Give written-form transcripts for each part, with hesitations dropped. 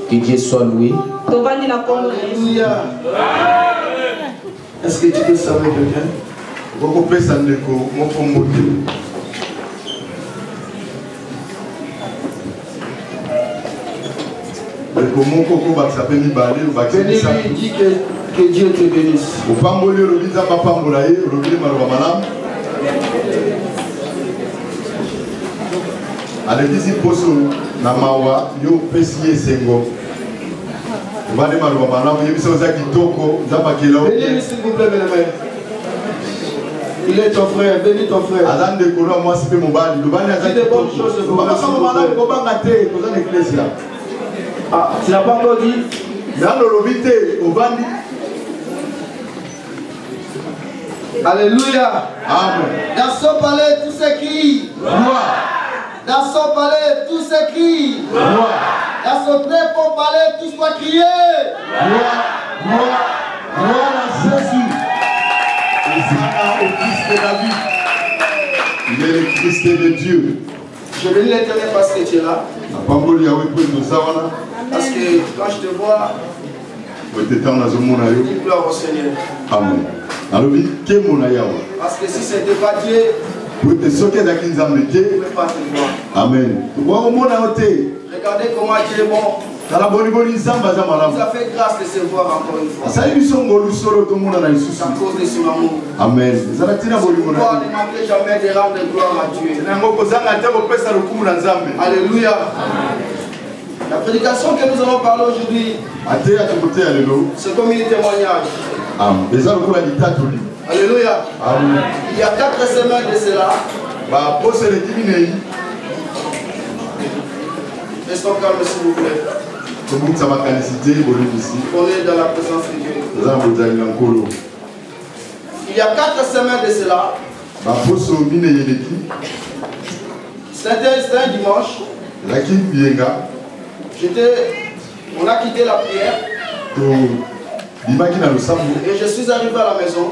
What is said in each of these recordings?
Que Dieu soit loué. Alléluia. Est-ce que tu peux saluer quelqu'un? Beaucoup plus en déco, mon promoteur. Mon coco va s'appeler Nibali ou va s'appeler. Dis que Dieu te bénisse. Au Pamboli, le visa papa Moulaye, le visa Marouamalam. À l'église Poso, Namawa, Yo Pessie Sengo. On va aller Marouamalam, il y a des choses qui toko, Zabakela. Bénis s'il vous plaît, mes amis. Il est ton frère, bénis ton frère. Adam de Kola, moi c'est mon bal. Le bal est des bonnes choses. On va pas Marouamalam, on va gâter, on va l'église là. Ah, tu n'as pas encore dit? Dans le lobité, au Bandi. Alléluia. Amen. Dans son palais, tout s'écrit. Dans son palais, tout s'écrit. Dans son très bon palais, tout soit crié. Gloire à Jésus. Au Christ de la vie. Il est le Christ de Dieu. Je bénis l'Éternel parce que tu es là. Parce que quand je te vois, dis gloire au Seigneur. Amen. Parce que si ce n'était pas Dieu, je ne pouvais pas te voir. Amen. Regardez comment Dieu est bon. Il nous a fait grâce de se voir encore une fois. À cause de son amour. Amen. Il ne manquait jamais de rendre gloire à Dieu. Alléluia. La prédication que nous allons parler aujourd'hui, c'est comme un témoignage. Alléluia. Amen. Il y a 4 semaines de cela. Restons calmes s'il vous plaît. On est dans la présence de Dieu. Il y a 4 semaines de cela. C'était un dimanche. On a quitté la prière. Et je suis arrivé à la maison.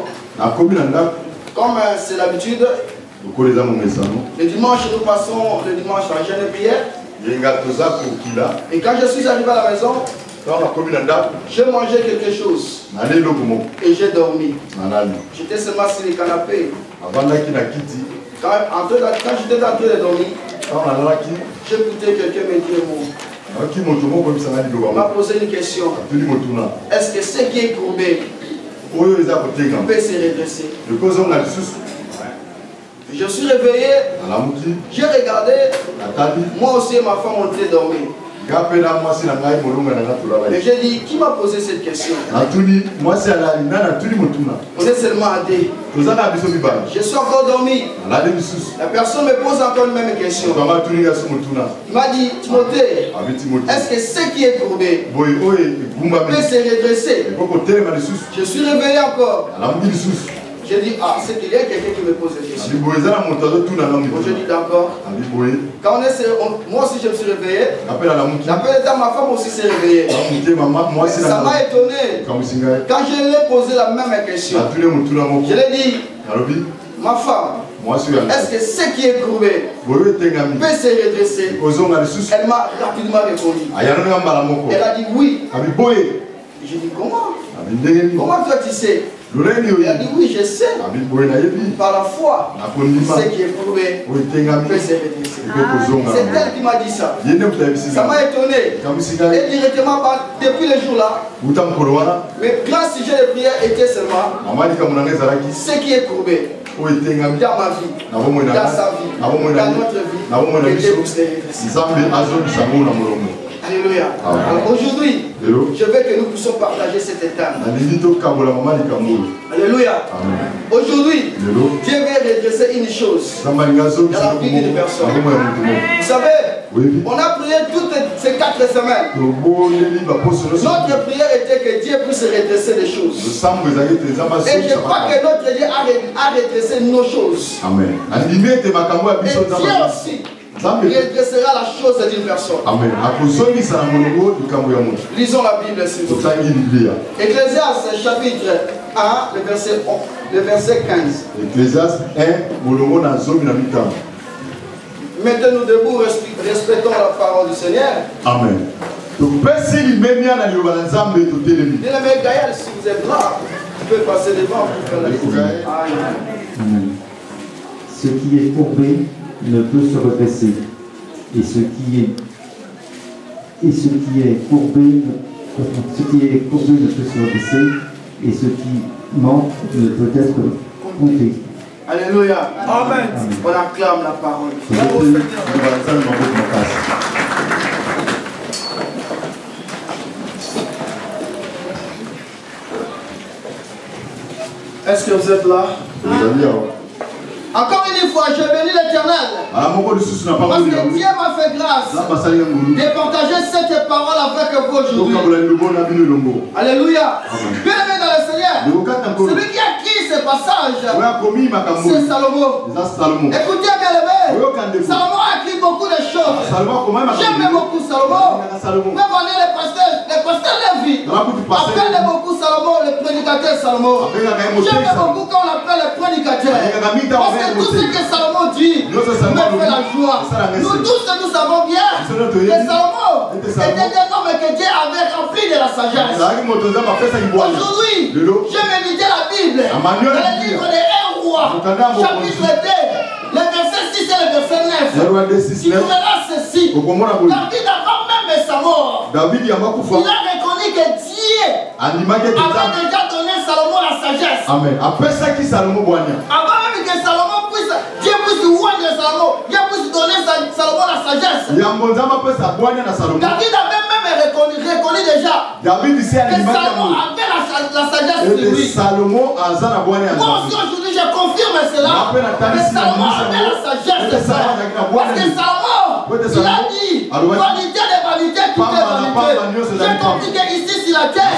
Comme c'est l'habitude. Le dimanche, nous passons le dimanche à jeûne et prière. Et quand je suis arrivé à la maison, j'ai mangé quelque chose. Et j'ai dormi. J'étais seulement sur le canapé. Quand j'étais en train de dormir, j'ai écouté quelqu'un me dire il m'a posé une question. Est-ce que ce qui est courbé peut se redresser? Je suis réveillé, j'ai regardé, moi aussi et ma femme on était dormir. Et j'ai dit, qui m'a posé cette question? On est seulement à deux. Je suis encore dormi. La personne me pose encore une même question. Il m'a dit, Timothée, est-ce que ce qui est courbé peut se redresser? Je suis réveillé encore. J'ai dit, ah, c'est qu'il y a quelqu'un qui me pose des questions. Je dis d'accord. Quand moi aussi je me suis réveillé. Après ma femme aussi s'est réveillée. Ça m'a étonné. Quand je lui ai posé la même question, je lui ai dit, ma femme, est-ce que ce qui est courbé peut se redresser? Elle m'a rapidement répondu. Elle a dit oui. J'ai dit comment? Comment toi tu sais? Il a dit oui, je sais. Par la foi, ce qui est prouvé peut se redresser. C'est elle qui m'a dit ça. Ça m'a étonné. Et directement, depuis le jour-là, mes grands sujets de prière étaient seulement ce qui est prouvé dans ma vie, dans sa vie, dans notre vie, et pour se redresser. Alléluia. Alors aujourd'hui, je veux que nous puissions partager cet état. Alléluia. Aujourd'hui, Dieu veut redresser une chose dans la vie d'une personne. Vous savez, on a prié toutes ces 4 semaines. Notre prière était que Dieu puisse redresser les choses. Et je crois que notre Dieu a redressé nos choses. Amen. Et Dieu aussi redressera la chose d'une personne. Amen. Lisons la Bible s'il vous plaît. Ecclésiaste chapitre 1, le verset 15. Ecclésiaste 1, mettez-nous debout, respectons la parole du Seigneur. Amen. Gaël, si vous êtes là, vous pouvez passer devant pour faire la lecture. Amen. Ce qui est courbé ne peut se redresser. Et ce qui est courbé ne peut se redresser. Et ce qui manque ne peut être compté. Alléluia. Amen. On acclame la parole. Est-ce que vous êtes là? Encore une fois, je bénis l'Éternel. Parce que Dieu m'a fait grâce de partager cette parole avec vous aujourd'hui. Alléluia. Bien-aimé dans le Seigneur, celui qui a écrit ce passage, c'est Salomon. Écoutez, bien-aimé, Salomon a écrit beaucoup de choses. J'aime beaucoup Salomon. Même on est le pasteur Lévi. Appelle beaucoup Salomon, le prédicateur Salomon. J'aime beaucoup quand on appelle le prédicateur. Parce que tout ce que Salomon dit me fait la joie. Nous tous nous savons bien que Salomon était un homme que Dieu avait rempli de la sagesse. Aujourd'hui, je méditais la Bible dans le livre des 1 Roi, chapitre 2, le verset 6 et le verset 9. Tu verras ceci. David, avant même sa mort, il a reconnu que Dieu avait déjà donné Salomon la sagesse. Amen. Après ça, qui Salomon boigne? Avant même que Salomon puisse, Dieu puisse oindre Salomon, Dieu puisse donner Salomon la sagesse. David avait même reconnu déjà que Salomon avait la sagesse sur lui. Moi aussi aujourd'hui je confirme cela. Que Salomon avait la sagesse. Parce que Salomon, il a dit, vanité de vanité, tout est vanité. J'ai compris qu'ici sur la terre,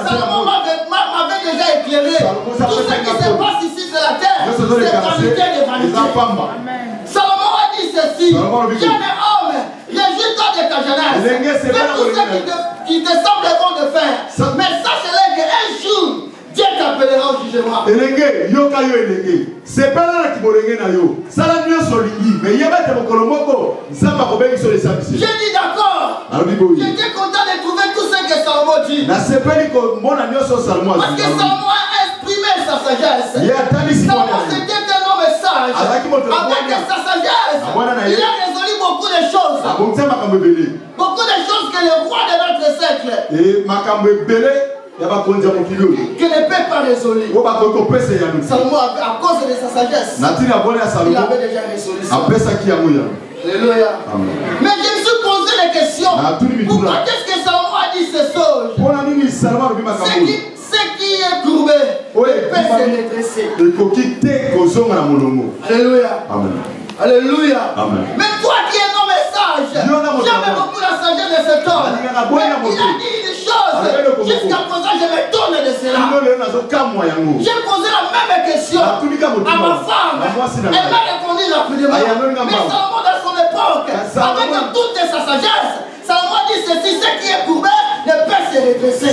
Salomon m'avait déjà éclairé. Tout ce qui se passe ici sur la terre, c'est vanité de vanité. Salomon a dit ceci: jeune homme, réjouis-toi de ta jeunesse. Fais tout ce qui te semble bon de faire. Mais sache-le qu'un jour, Dieu t'appellera au jugement. C'est pas là qui na yo. Ça la mieux solingi. Mais il y a pas de kolomoko. Ça m'a probé sur les services. J'ai dit d'accord. J'étais content de trouver tout ce que Salomon dit. Na sepeli ko mona nyoso Salomon. Parce que Salomon a exprimé sa sagesse. Salomon c'était un homme sage. Avec sa sagesse, il a résolu beaucoup de choses. Beaucoup de choses que le roi de notre siècle que ne peut pas résoudre. Salomon, à cause de sa sagesse, il avait déjà résolu ça. Alléluia. Mais je me suis posé des questions. Pourquoi est-ce que Salomon a dit ces choses? Ce qui est courbé peut se redresser. Alléluia. Alléluia. Mais toi qui es un homme sage, j'aime beaucoup la sagesse de cet homme. Il a dit une chose. Jusqu'à présent, je me tourne de cela. J'ai posé la même question à ma femme. Elle m'a répondu rapidement. Mais Salomon, dans son époque, avec toute sa sagesse, Salomon dit ceci: ce qui est courbé ne peut se redresser.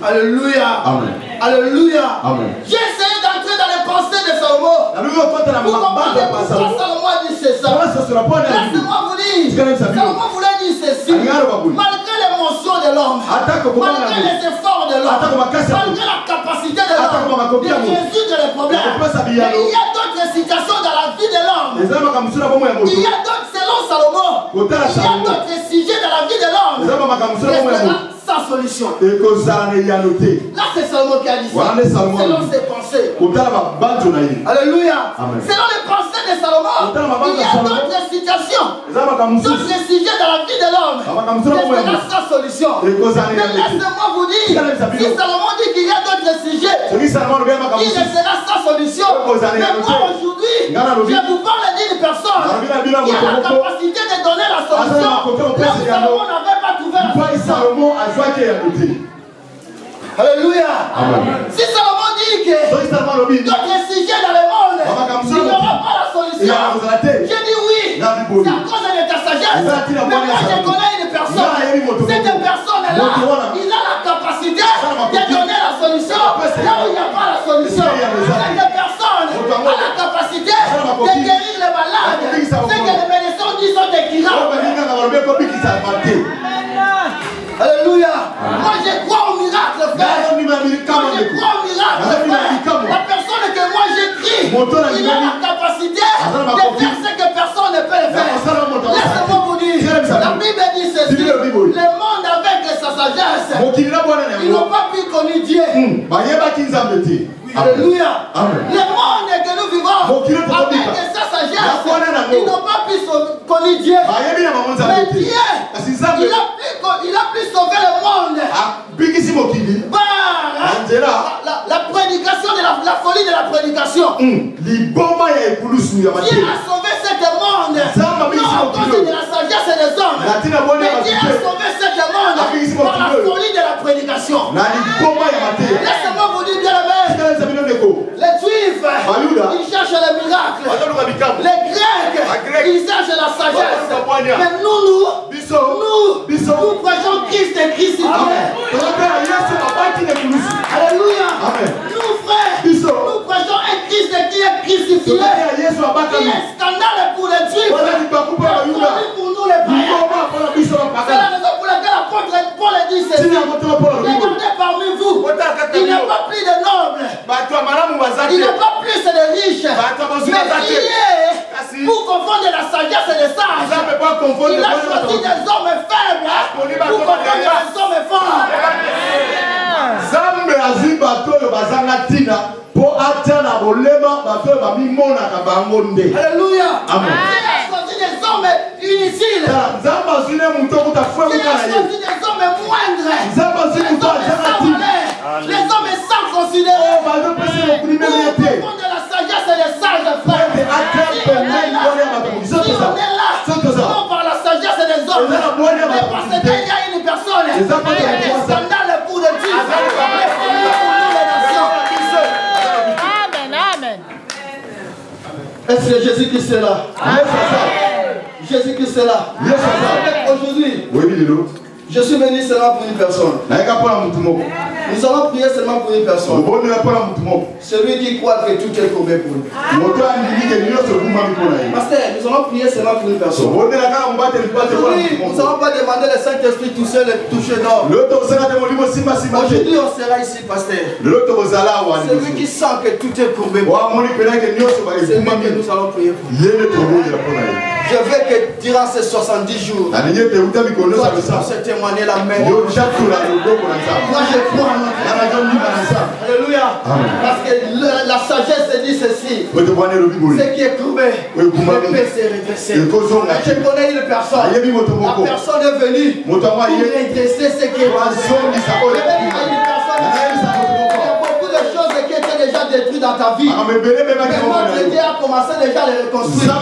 Alléluia. Alléluia. J'ai essayé d'entrer dans les pensées de Salomon pour comprendre pourquoi Salomon a dit ça. Laissez-moi vous dire, Salomon voulait dire ceci: malgré l'émotion de l'homme, malgré les efforts de l'homme, malgré la capacité de l'homme de résoudre les problèmes, il y a d'autres situations dans la vie de l'homme. Il y a d'autres, selon Salomon, il y a d'autres sujets dans la vie de l'homme. Sa solution. Là, c'est Salomon qui a dit ça. Selon ses pensées. Alléluia. Selon les pensées de Salomon, il y a d'autres situations, d'autres sujets dans la vie de l'homme. C'est sa solution. Mais laissez-moi vous dire, si Salomon dit qu'il y a d'autres sujets, il sera sa solution. Mais moi aujourd'hui, je vous parle d'une personne qui a la capacité de donner la solution. Là où Salomon n'avait pas trouvé la solution. Alléluia. Si Salomon dit que d'autres sujets dans le monde, il n'y aura pas la solution. J'ai dit oui, c'est à cause de ta sagesse. Mais moi je connais une personne. Cette personne-là, il a la capacité de donner la solution là où il n'y a pas la solution. Cette personne a la capacité de guérir les malades. C'est que les médecins Alléluia. Moi je crois au miracle, frère. Moi je crois au miracle, frère. La personne que moi j'écris, il a la capacité de faire ce que personne ne peut le faire. Laissez-moi vous dire, la Bible dit ceci, le monde avec sa sagesse, ils n'ont pas pu connaître Dieu. Alléluia. Le monde que nous vivons avec sa sagesse, ils n'ont pas pu connaître Dieu. Mais Dieu, il a pu sauver le monde par la prédication de la folie de la prédication. Dieu a sauvé ce monde, non à cause de la sagesse des hommes, mais Dieu a sauvé ce monde par la folie de la prédication. Laissez-moi vous dire, bien aimé, les Juifs, ils cherchent le miracle. Les Grecs, ils cherchent la sagesse. Mais nous prêchons Christ et crucifié. Alléluia. Nous, frères, nous prêchons un Christ qui est crucifié. Qui est scandale pour les Juifs, pour nous les païens. C'est la raison pour laquelle l'apôtre Paul dit ceci. Regardez parmi vous, il n'y a pas plus de nobles, il n'y a pas plus de riches, mais qui est pour confondre la sagesse et les sages. Il a choisi des hommes faibles pour confondre les hommes forts. Zambe azwi bato yo bazanga tina po atana bolema bato ba mimona ka bango nde. Alléluia. Amen. Il a choisi des hommes inutiles. Zambe azwi ne muto kuta fwe Il a choisi des hommes moindres. Zambe azwi muto azanga tina. Les hommes sans considérer. Bato pese le kuni meme de la sagesse et des sages frères. Si on est là, non par la sagesse des hommes, mais parce qu'il y a une personne qui est un scandale pour les Dieu. Amen. Est-ce que Jésus-Christ est là? Jésus-Christ est là. Aujourd'hui, je suis venu seulement pour une personne. Nous allons prier seulement pour une personne. Celui qui croit que tout est tombé pour lui. Pasteur, nous allons prier seulement pour une personne. Aujourd'hui, nous n'allons pas demander le Saint-Esprit tout seul et toucher d'or. Aujourd'hui, on sera ici, pasteur. Celui qui sent que tout est tombé pour lui. C'est lui que nous allons prier pour lui. Je veux que durant ces 70 jours, toi tu puisses témoigner la main. Moi je crois en notre. Alléluia. Parce que la sagesse dit ceci. Ce qui est tombé ne peut se redresser. Je connais une personne. La personne est venue pour redresser ce qui est tombé. Qui était déjà détruit dans ta vie. Mais notre Dieu a commencé déjà à les reconstruire.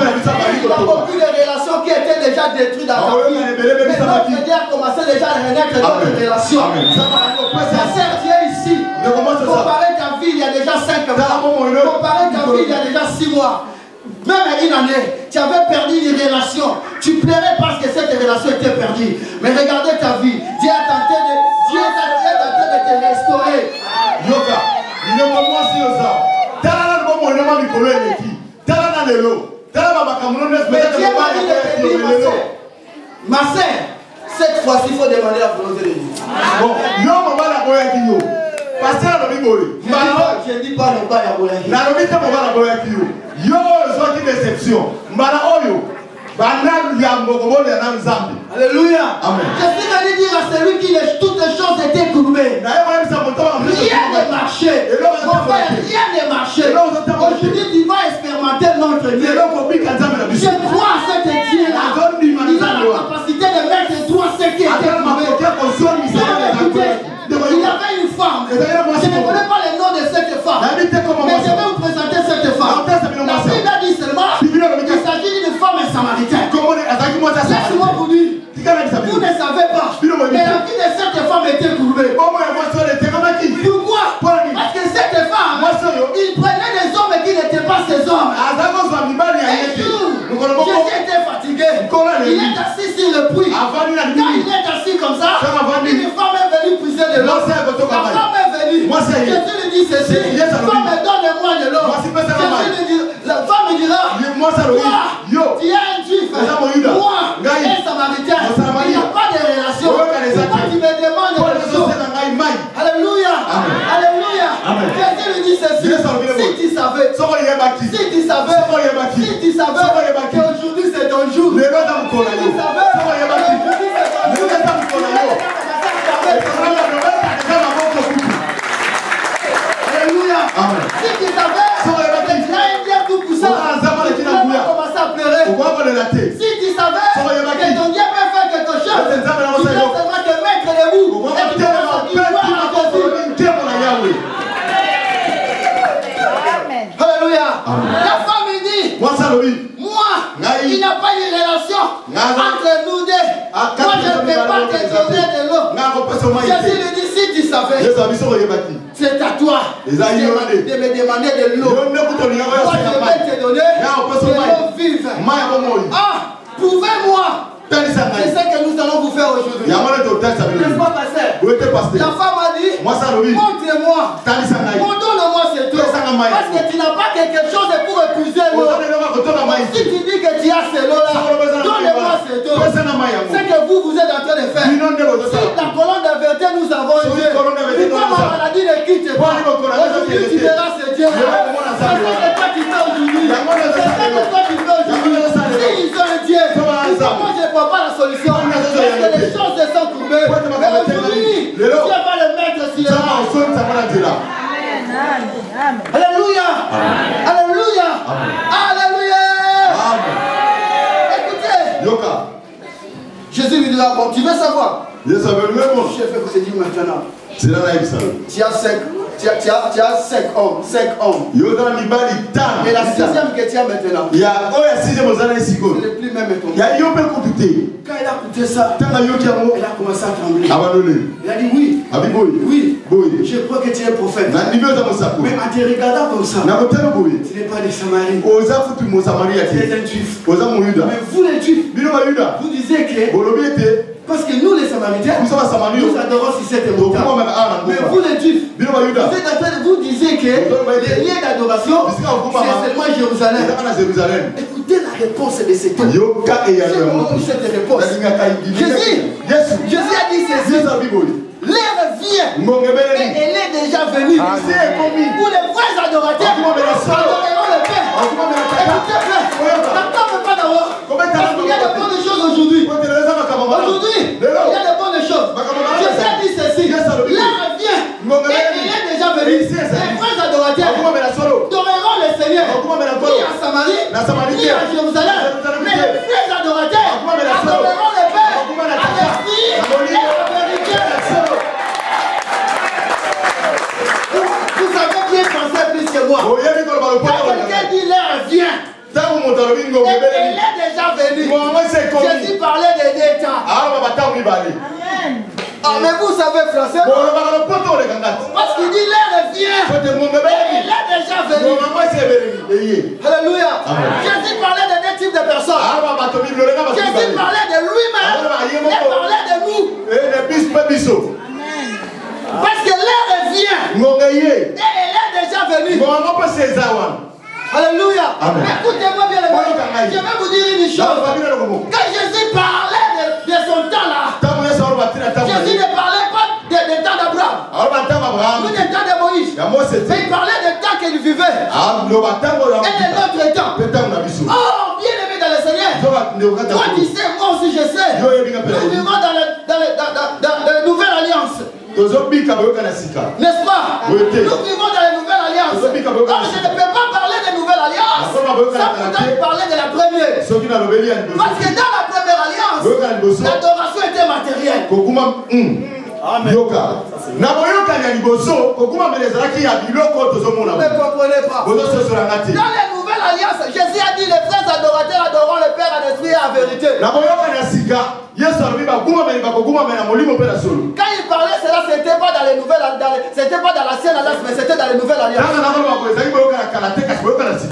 Il y a beaucoup de relations qui étaient déjà détruites dans ta vie. Mais notre Dieu a commencé déjà à renaître dans tes relations. Ta sœur, tu es ici. Comparé ta vie il y a déjà 5 mois. Comparé ta vie il y a déjà 6 mois. Même une année, tu avais perdu une relation. Tu pleurais parce que cette relation était perdue. Mais regardez ta vie. Dieu a tenté de te restaurer. Yoga. Ma sœur, cette fois-ci, il faut demander la volonté de Dieu. Bon, je ne dis pas le pas Alléluia. Amen. Je suis allé dire à celui qui toutes les choses étaient courbées. Rien ne marchait. Mon frère, rien ne marchait. Aujourd'hui, tu vas expérimenter notre Dieu. Je crois à cet Dieu-là. Il a la capacité de mettre toi ce qui était courbé. Il y avait une femme. Je ne connais pas le nom de cette femme. Mais je vais vous présenter cette femme. La Bible a dit seulement qu'il s'agit d'une femme samaritaine. Laisse-moi vous dire. Vous ne savez pas. Mais la vie de cette femme était courbée. Pourquoi? Parce que cette femme, il prenait des hommes qui n'étaient pas ses hommes. Un jour, Jésus était fatigué. Il est assis sur le puits. Quand il est assis comme ça, une femme est venue puiser de l'eau. La femme est venue. Jésus lui dit ceci. Femme, donne-moi de l'eau. La femme dira, toi, tu es un juif. Moi, un samaritain. Il y Alléluia. Si tu savais, tu as tout pour ça. Tu vas commencer à pleurer. Si tu savais que ton Dieu peut faire quelque chose, tu dois seulement te mettre debout. Et tu dois dire gloire à Jésus. Alléluia. La femme me dit, moi, il n'y a pas une relation entre nous deux. Moi, je ne peux pas te donner de l'eau. Jésus lui dit, si tu savais, c'est à toi de me demander de l'eau. Moi, je vais te donner de l'eau vive. Ah, prouvez-moi. C'est ce que nous allons vous faire aujourd'hui. N'est-ce pas, pasteur? La femme a dit, montre-moi. Montre-moi ce truc. Parce que tu n'as pas quelque chose pour épouser l'eau. Si tu dis que tu as ce lot-là, donne-moi ce truc. C'est que vous êtes en train de faire. Si la colonne de vérité nous avons Dieu, pourquoi ma maladie ne quitte pas? Aujourd'hui tu verras ce Dieu. C'est ce que toi tu fais aujourd'hui. C'est ce que toi tu fais aujourd'hui. Si ils ont un Dieu, pourquoi je ne vois pas la solution? Parce que les choses se sont trouvées. Mais aujourd'hui, Dieu va le mettre sur les mains. Alléluia. Alléluia. Alléluia. Écoutez. Jésus lui dira, bon, tu veux savoir? Je vais vous dire maintenant. Tu as 5 hommes. Et la 6e que tu as maintenant, ce n'est plus même ton. Quand il a écouté ça, il a commencé à trembler. Il a dit oui, je crois que tu es prophète. Mais en te regardant comme ça, tu n'es pas des Samaritains. Tu es un Juif. Mais vous les Juifs, vous disiez que parce que nous les Samaritains, nous adorons sur cette montagne. Mais vous les Juifs, vous êtes en train de vous dire que les lieux d'adoration, c'est seulement Jérusalem. Écoutez la réponse de cet homme. Cette réponse. Jésus a dit ceci. L'heure vient et elle est déjà venue. Où les vrais adorateurs adoreront le Père. Écoutez bien, n'attends pas d'avoir. Parce qu'il y a de bonnes choses aujourd'hui. Aujourd'hui, il y a de bonnes choses. Jésus a dit ceci. L'heure vient et elle est déjà venue. Les vrais adorateurs adoreront le Seigneur. Ni à Samarie, ni à Jérusalem. Mais les vrais adorateurs adoreront le Père. À l'esprit et à la vérité. Vous avez bien pensé plus que moi. Quand quelqu'un dit l'heure vient, et elle est déjà venue. Jésus parlait des détails. Ah, mais vous savez français? Parce qu'il dit l'heure vient. Et elle est déjà venue. Alléluia. Jésus parlait de deux types de personnes. Jésus parlait de lui-même. Il parlait de nous. Parce que l'heure vient. Et elle est déjà venue. Alléluia. Écoutez-moi bien les gars. Je vais vous dire une chose. Quand Jésus parlait de son temps là, Jésus ne parlait pas des temps d'Abraham, ni des temps de Moïse. Mais il parlait des temps qu'il vivait. Et de notre temps. Oh, bien aimé dans le Seigneur. Toi tu sais, moi aussi je sais. Nous vivons dans la nouvelle alliance. N'est-ce pas? Nous vivons dans la nouvelle alliance. Donc je ne peux pas parler de nouvelle alliance sans pourtant parler de la première. Parce que dans la première alliance, l'adoration était matérielle. Amen. Vous ne comprenez pas. Dans les nouvelles alliances, Jésus a dit les vrais adorateurs adoreront le Père en esprit et en vérité. Quand il parlait cela, c'était pas dans les nouvelles alliances, c'était pas dans l'ancienne alliance, mais c'était dans les nouvelles alliances.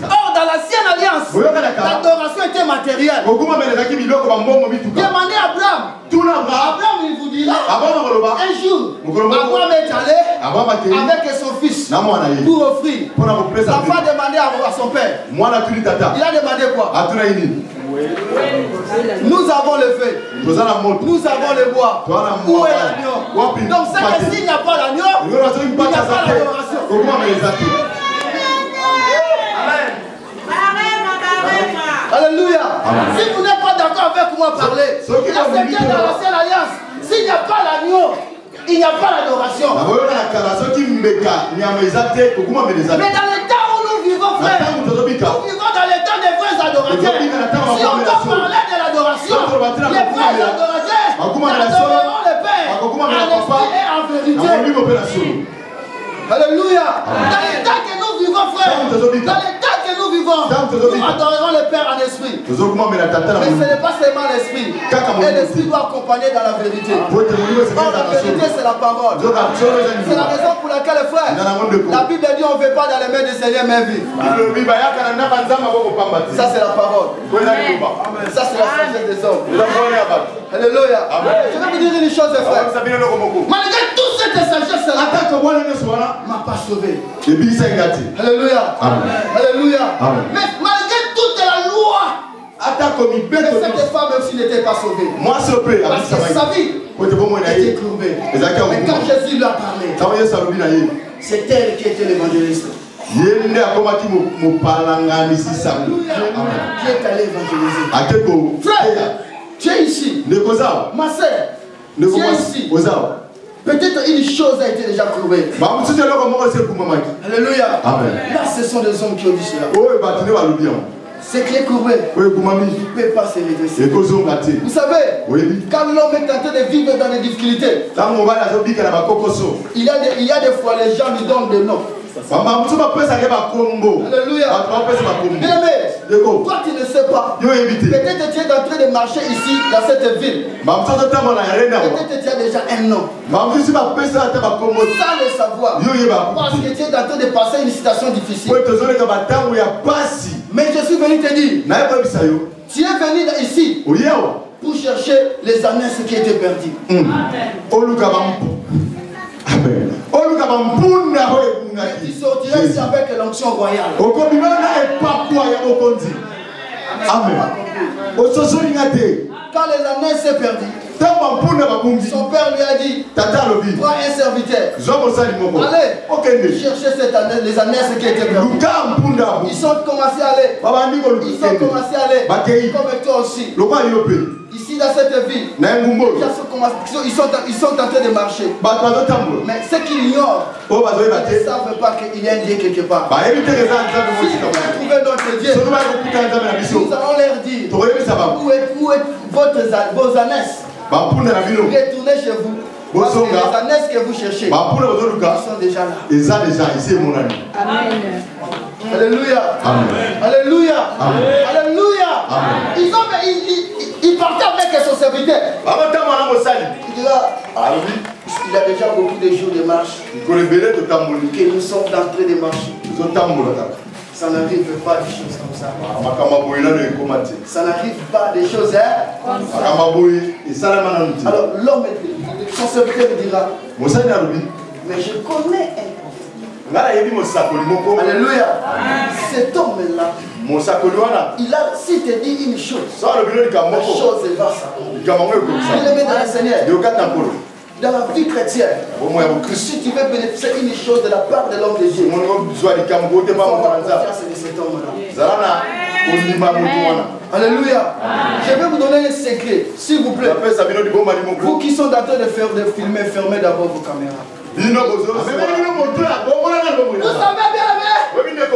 Or, dans l'ancienne alliance, l'adoration était matérielle. Demandez à Abraham. Abraham, il vous dira, un jour, Abraham est allé avec son fils pour offrir. L'enfant demandait à son père. Il a demandé quoi? Nous avons le feu. Nous avons le bois. Où est l'agneau? Donc c'est que s'il n'y a pas l'agneau, il n'y a pas l'adoration. Amen. Alléluia. Si vous n'êtes pas d'accord avec moi parler. Il y a certains dans l'ancienne alliance. S'il n'y a pas l'agneau, il n'y a pas l'adoration. Mais dans le temps où nous vivons, frère, nous vivons dans le temps des vrais adorateurs. Si on doit parler de l'adoration, les vrais adorateurs adoreront le Père en esprit et en vérité. Alléluia. Dans le temps que nous vivons, frère, dans le temps que nous vivons, nous adorerons le Père en esprit. Mais ce n'est pas seulement l'esprit. Et l'esprit doit accompagner dans la vérité. Or, la vérité, c'est la parole. C'est la raison pour laquelle, frère, la Bible dit on ne veut pas dans les mains du Seigneur mais vivre. Ça, c'est la parole. Ça, c'est la sagesse des hommes. Alléluia. Je vais vous dire une chose, frère. Malgré toute cette sagesse-là, m'a pas sauvé. Alléluia. Alléluia. Mais malgré toute la loi, cette femme aussi n'était pas sauvée. Parce que sa vie était courbée. Mais quand Jésus lui a parlé, c'est elle qui était l'évangéliste. Qui est allé évangéliser. Frère, tu es ici. Ma soeur, tu es ici. Peut-être une chose a été déjà prouvée. Alléluia. Là, ce sont des hommes qui ont dit cela. C'est qui est courbé. Il ne peut pas se redresser. Vous savez, quand l'homme est en train de vivre dans des difficultés, il y a des fois les gens lui donnent des noms. Alléluia. Bien-aimé, toi tu ne sais pas. Peut-être tu es en train de marcher ici dans cette ville. Peut-être tu as déjà un nom. Sans le savoir. Parce que tu es en train de passer une situation difficile. Mais je suis venu te dire, tu es venu ici pour chercher les ânesses qui étaient perdues. Amen. Tu sortiras ici avec l'onction royale. Amen. Quand les ânesses s'est perdu, son père lui a dit, prends un serviteur. Allez, chercher les ânesses qui étaient perdues. Ils sont commencés à aller. Comme toi aussi. Ici dans cette ville, ils sont en train de marcher. Mais ceux qui ignorent, ils ne savent pas qu'il y a un Dieu quelque part. Si vous trouvez notre Dieu, nous allons leur dire où est vos ânesses. Retournez chez vous. Parce que les ânesses que vous cherchez, ils sont déjà là. Amen. Alléluia. Alléluia. Alléluia. Il partait avec son serviteur. Il dit là, il y a déjà beaucoup de jours de marche que nous sommes en train de marcher. Ça n'arrive pas des choses comme ça. Ça n'arrive pas des choses comme ça. Alors l'homme, son serviteur me dira, mais je connais un prophète. Alléluia. Cet homme-là, il a, s'il te dit une chose, la chose va s'accomplir. Il est mis dans le Seigneur. Dans la vie chrétienne, si tu veux bénéficier une chose de la part de l'homme de Dieu, il faut avoir confiance de cet homme-là. Alléluia. Je vais vous donner un secret, s'il vous plaît. Vous qui sont en train de filmer, fermez d'abord vos caméras. Vous savez bien,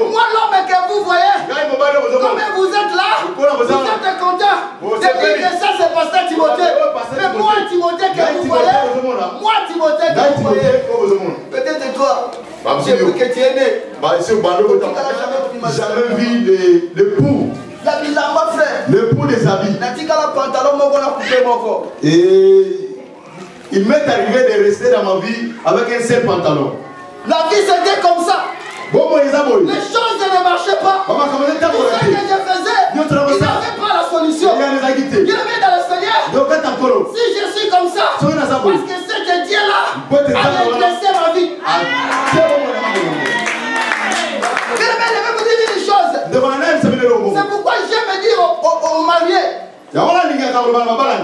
moi l'homme que vous voyez, comme vous êtes là, vous êtes content. Depuis que ça c'est pasteur Timothée. Mais moi Timothée que vous voyez, moi Timothée que vous voyez, peut-être toi, j'ai vu que tu es né. Jamais vu l'époux. L'époux des habits. Et il m'est arrivé de rester dans ma vie avec un seul pantalon. La vie c'était comme ça. Les choses ne marchaient pas. Tout ce que je faisais, il n'avait pas la solution. Il est dans le Seigneur. Si je suis comme ça, parce que cet Dieu-là a redressé ma vie. Je vais vous dire une chose. C'est pourquoi j'aime dire aux mariés,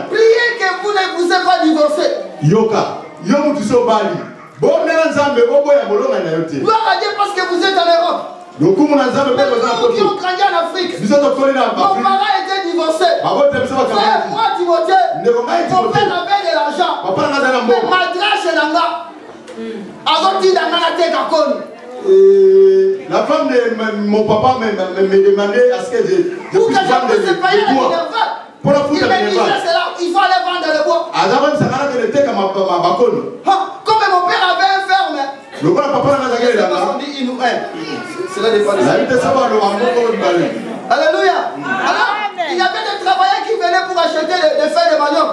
priez que vous ne vous êtes pas divorcé. Gloire à Dieu parce que vous êtes en Europe. Mais nous qui ont grandi en Afrique, mon parent était divorcé. Frère, moi Timothée, mon père avait de l'argent. Mais malgré chez Nanga, la femme de mon papa me demandait à ce que je puisse vendre le bois. Pour la foutre de il faut aller vendre le bois. Comme mon père avait un ferme, le papa n'a pas gagné. Alléluia. Alors, il y avait des travailleurs qui venaient pour acheter des feuilles de manioc.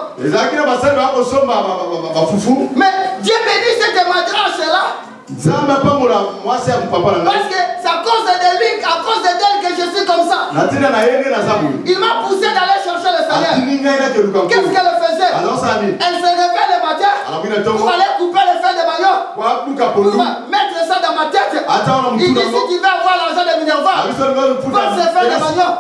Mais Dieu bénit cette madrache-là. Parce que c'est à cause de lui, à cause d'elle que je suis comme ça. Il m'a poussé d'aller chercher le salaire. Qu'est-ce qu'elle faisait? Elle se levait le matin pour aller couper les feuilles de manioc, pour mettre ça dans ma tête. Il dit si tu veux avoir l'argent de Minerva, prends ces feuilles de manioc.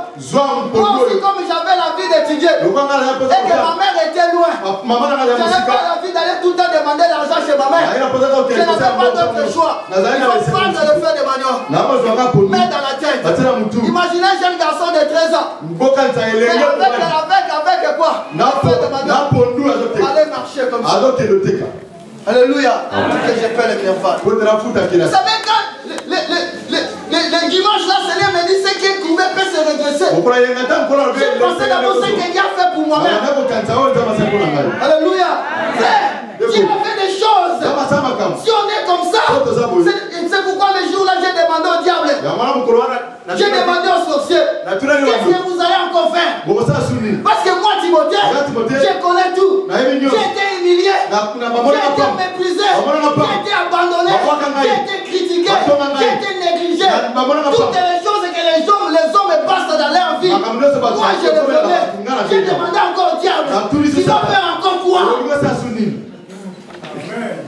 Moi aussi, comme j'avais l'envie d'étudier et que ma mère était loin, je n'avais pas l'envie d'aller tout le temps demander l'argent chez ma mère. Je n'avais pas d'autre choix. Il faut prendre le feu de manioc, mettre dans la tête. Imaginez un jeune garçon de 13 ans. Avec quoi? Le feu de manioc. Allez marcher comme ça. Alléluia. Que j'ai peur de mes enfants. Vous savez quand le dimanche là, Seigneur me dit ce qui est courbé peut se redresser. J'ai pensé d'abord ce qu'il a fait pour moi-même. Alléluia. Dieu a fait des choses. Si on est comme ça, c'est pourquoi le jour là j'ai demandé au diable, j'ai demandé au sorcier, qu'est-ce que vous allez encore faire? Parce que moi Timothée, je connais tout. J'ai été humilié, j'ai été méprisé, j'ai été abandonné, j'ai été critiqué, j'ai été négligé. Toutes les choses que les hommes passent dans leur vie, moi je le connais. J'ai demandé encore au diable, tu vas faire encore quoi?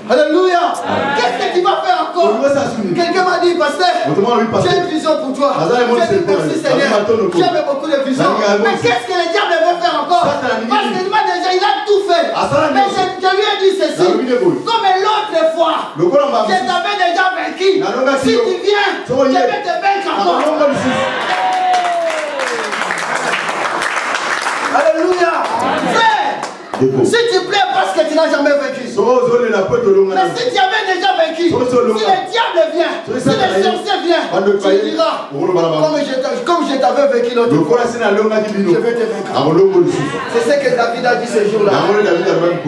Alléluia. Qu'est-ce que tu vas faire encore? Quelqu'un m'a dit, pasteur, j'ai une vision pour toi. J'ai dit merci Seigneur. J'avais beaucoup de visions. Mais qu'est-ce que le diable veut faire encore? Parce qu'il m'a déjà, il a tout fait. Mais je lui ai dit ceci. Comme l'autre fois, je t'avais déjà vaincu. Si tu viens, je vais te vaincre encore. Alléluia. Si tu plais parce que tu n'as jamais vaincu. Mais si tu avais déjà vaincu, si le diable vient, si le sorcier vient, tu diras, comme je t'avais vaincu l'autre fois, je vais te vaincre. C'est ce que David a dit ce jour-là.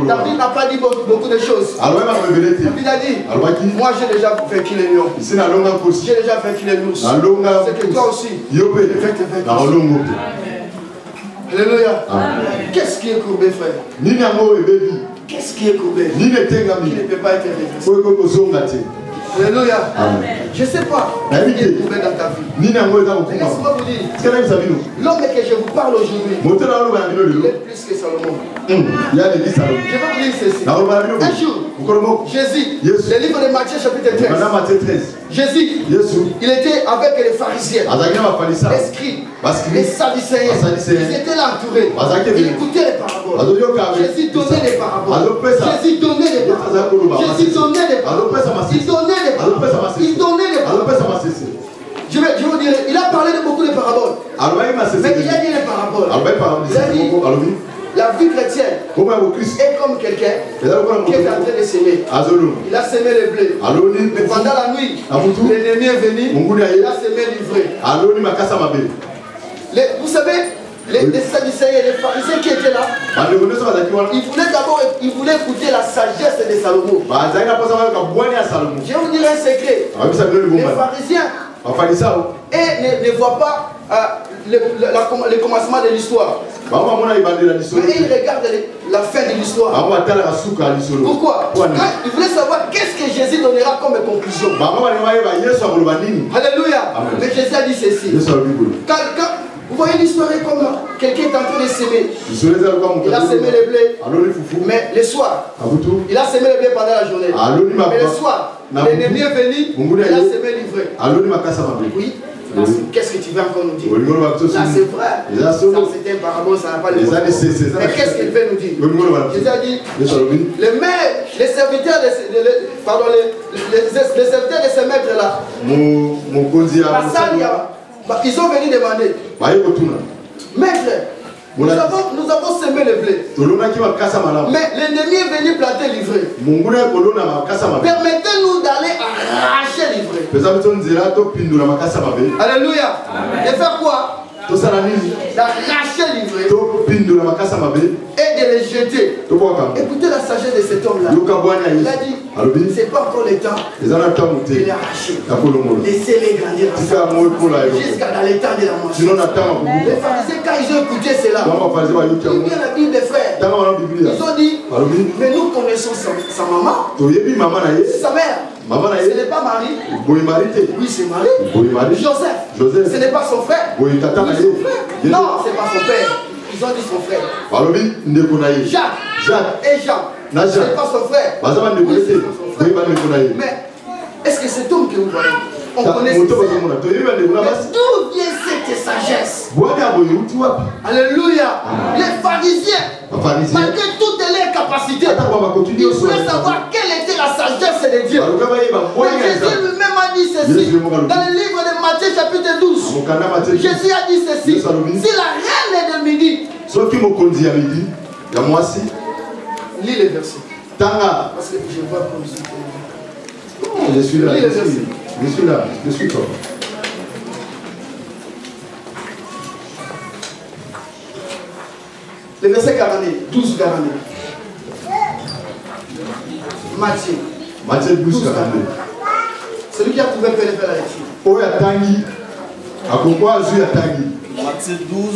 David n'a pas dit beaucoup de choses. David a dit, moi j'ai déjà vaincu les lions. J'ai déjà vaincu les ours. C'est que toi aussi, je vais te vaincre. Alléluia. Qu'est-ce qui est courbé, frère? Qu'est-ce qui est courbé? Qui ne peut pas être redressé. Alléluia. Je ne sais pas ce qui est courbé dans ta vie. Laisse-moi vous dire, l'homme que je vous parle aujourd'hui, il est plus que Salomon. Je vais vous dire ceci. Un jour, Jésus, le livre de Matthieu chapitre 13. Jésus, il était avec les pharisiens, les scribes, les sadducéens. Ils étaient là entourés. Ils écoutaient les paraboles. Jésus donnait des paraboles. Jésus donnait des paraboles. Jésus donnait des paraboles. Il donnait des paraboles. Il donnait des paraboles. Je vais vous dire, il a parlé de beaucoup de paraboles. Mais il a dit les paraboles. Il a dit, la vie chrétienne est comme quelqu'un qui est en train de s'aimer. Il a semé le blé. Mais pendant la nuit, l'ennemi est venu. Il a semé l'ivrée. Vous savez, les sadducéens et les pharisiens qui étaient là, ils voulaient écouter la sagesse de Salomon. Je vais vous dire un secret. Les pharisiens ne voient pas le commencement de l'histoire. Mais ils regardent la fin de l'histoire. Pourquoi? Ils voulaient savoir qu'est-ce que Jésus donnera comme conclusion. Alléluia. Mais Jésus a dit ceci. Vous voyez l'histoire est comme quelqu'un est en train de s'aimer. Il a semé le blé. Mais le soir, il a semé le blé pendant la journée. Mais le soir, l'ennemi est venu. Il a semé l'ivrée. Oui. Qu'est-ce que tu veux encore nous dire? Là c'est vrai. Ça c'était un parabole, ça n'a pas de bon. Mais qu'est-ce qu'il veut nous dire? Jésus a dit, les serviteurs de ce maître-là, ils sont venus demander, maître, Nous avons semé le blé. Mais l'ennemi est venu planter l'ivraie. Permettez-nous d'aller arracher l'ivraie. Alléluia. Et faire quoi? D'arracher l'ivraie et de les jeter. Écoutez la sagesse de cet homme-là. Il a dit, c'est pas encore le temps de les arracher. Laissez-les grandir jusqu'à dans l'état de la moisson. Les pharisiens, quand ils ont écouté cela, ils ont bien la Bible des frères. Ils ont dit, mais nous connaissons sa maman, sa mère. Ce n'est pas Marie. Oui, c'est Marie. Joseph. Ce n'est pas son frère. Oui, son frère. Non, ce n'est pas son père. Ils ont dit son frère. Jacques et Jean. Ce n'est pas son frère. Oui, c'est son frère. Mais est-ce que cet homme que vous voyez, on connaît ce frère? Mais d'où vient cette sagesse? Alléluia. Les pharisiens, malgré toutes les capacités, ils voulaient savoir quelle était la sagesse de Dieu. Mais Jésus lui-même a dit ceci. Dans le livre de Matthieu chapitre 12, Jésus a dit ceci. Si la reine est de midi, lis les versets. Parce que je vois comme ça. Je suis là, je suis toi. Le verset 12, 42. Matthieu 12, 42. Celui qui a trouvé peut le faire la lecture. Matthieu 12,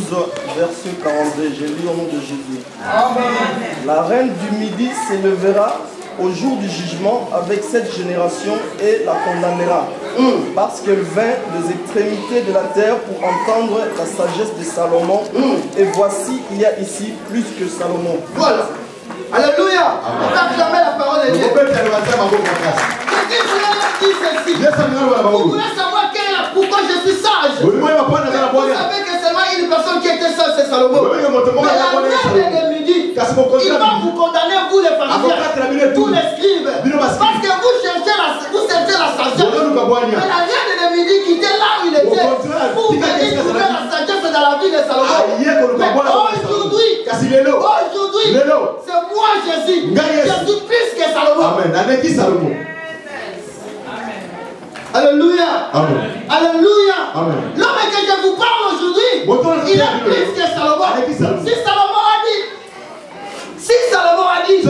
verset 42. J'ai lu au nom de Jésus. Amen. La reine du midi s'élèvera au jour du jugement avec cette génération et la condamnera. Parce qu'elle vint des extrémités de la terre pour entendre la sagesse de Salomon. Et voici, il y a ici plus que Salomon. Voilà. Alléluia. On acclamait la parole de Dieu. Vous voulez savoir pourquoi je suis sage? Vous savez que seulement une personne qui était sage, c'est Salomon. Mais la reine de midi, il va vous condamner, vous les pharisiens, tous les scribes, parce que vous cherchez la sagesse. Mais la reine de midi qui était là où il était, pour venir trouver la sagesse dans la vie de Salomon. Mais aujourd'hui, c'est moi Jésus. Je suis plus que Salomon. Amen. Alléluia. Amen. Alléluia. Amen. L'homme que je vous parle aujourd'hui, il est plus que Salomon. Si Salomon a dit, ce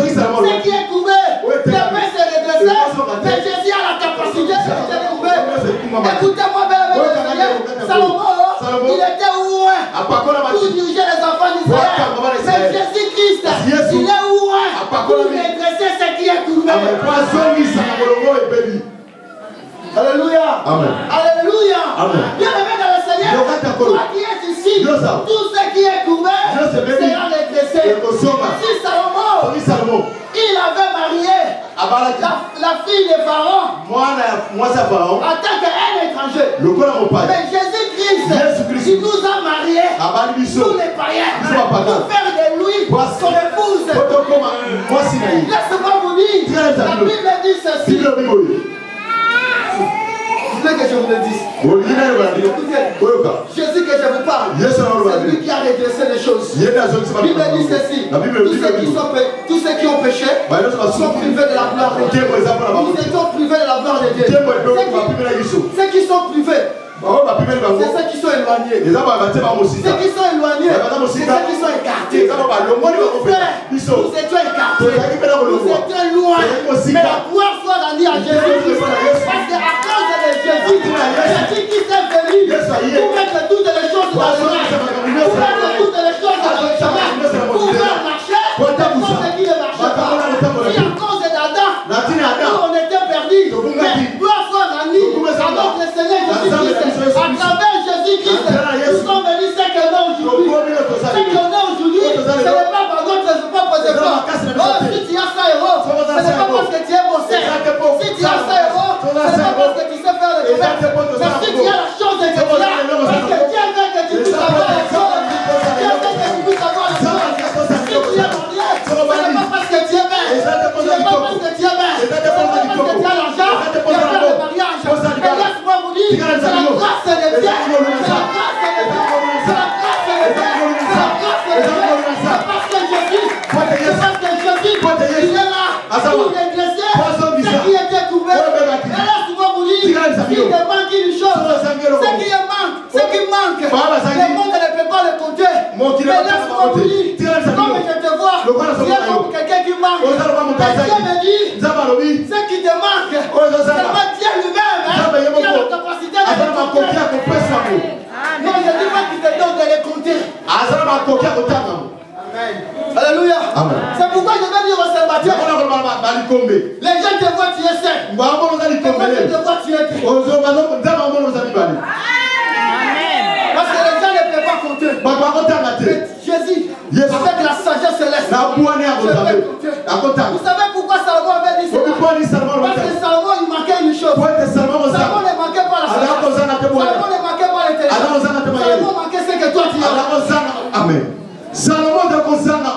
qui est couvert, les mains se redressaient, mais Jésus a la capacité de se couvrir. Écoutez-moi, bien, Salomon, il était loin pour diriger les enfants d'Israël. Mais Jésus-Christ, il est loin pour redresser ce qui est couvert. Alléluia. Amen. Alléluia. Amen. Bien-aimé dans le Seigneur, toi qui es ici, tout ce qui est couvert sera redressé. Si Salomon, il avait marié la fille de Pharaon en tant qu'un étranger. Mais Jésus-Christ, il nous a mariés, nous les païens, pour faire de lui son épouse. Laisse-moi vous dire, la Bible dit ceci. Vous voulez que je vous le dise? Écoutez, Jésus que je vous parle, c'est lui qui a redressé les choses. La Bible dit ceci. Tous ceux qui ont péché sont privés de la gloire de Dieu. Nous étions privés de la gloire de Dieu. Ceux qui sont privés, c'est ceux qui sont éloignés. Ceux qui sont éloignés, c'est ceux qui sont écartés. Nous étions écartés. Nous étions loin. Mais la gloire soit rendue à Jésus. Parce qu'à cause de Jésus, Jésus qui s'est venu pour mettre toutes les choses dans le chemin. Pour mettre toutes les choses dans le chemin. Pour faire marcher les choses qui ne marchent pas. Si à cause d'Adam, nous on était perdus. Mais gloire soit rendue à notre Seigneur Jésus-Christ. À travers Jésus-Christ, nous sommes venus ce que l'on est aujourd'hui. Ce que l'on est aujourd'hui, ce n'est pas par notre propre effort. Oh, si tu as ça, héros, ce n'est pas parce que tu es bossé. Si tu as ça, héros, ce n'est pas parce que tu sais faire le commerce. Mais si tu as la chance de que tu as, parce que Dieu veut que tu puisses avoir les choses. Dieu veut que tu puisses avoir les choses. Si tu es marié, ce n'est pas parce que tu es belle. Ce n'est pas parce que tu es belle. Ce n'est pas parce que tu as l'argent que tu as le mariage. Mais laisse-moi vous dire, c'est la grâce de Dieu. C'est la grâce de Dieu. C'est la grâce de Dieu. C'est la grâce de Dieu. côté. Comme je te vois, tu es comme quelqu'un qui manque. Mais Dieu me dit, ce qui te manque, seulement Dieu lui-même, qui a la capacité de les compter. Non, je ne dis pas qu'il te donne de les compter. Amen. Alléluia. C'est pourquoi je vais dire au célibataire, les gens te voient, tu es seul. Les gens te voient, tu es triste. Parce que les gens ne peuvent pas compter. Jésus, avec la sagesse céleste, vous savez pourquoi Salomon avait dit cela? Parce que Salomon, il manquait une chose. Salomon ne manquait pas la sagesse. Salomon ne manquait pas l'intelligence. Salomon manquait ce que toi tu as. Amen. Salomon de Kozana,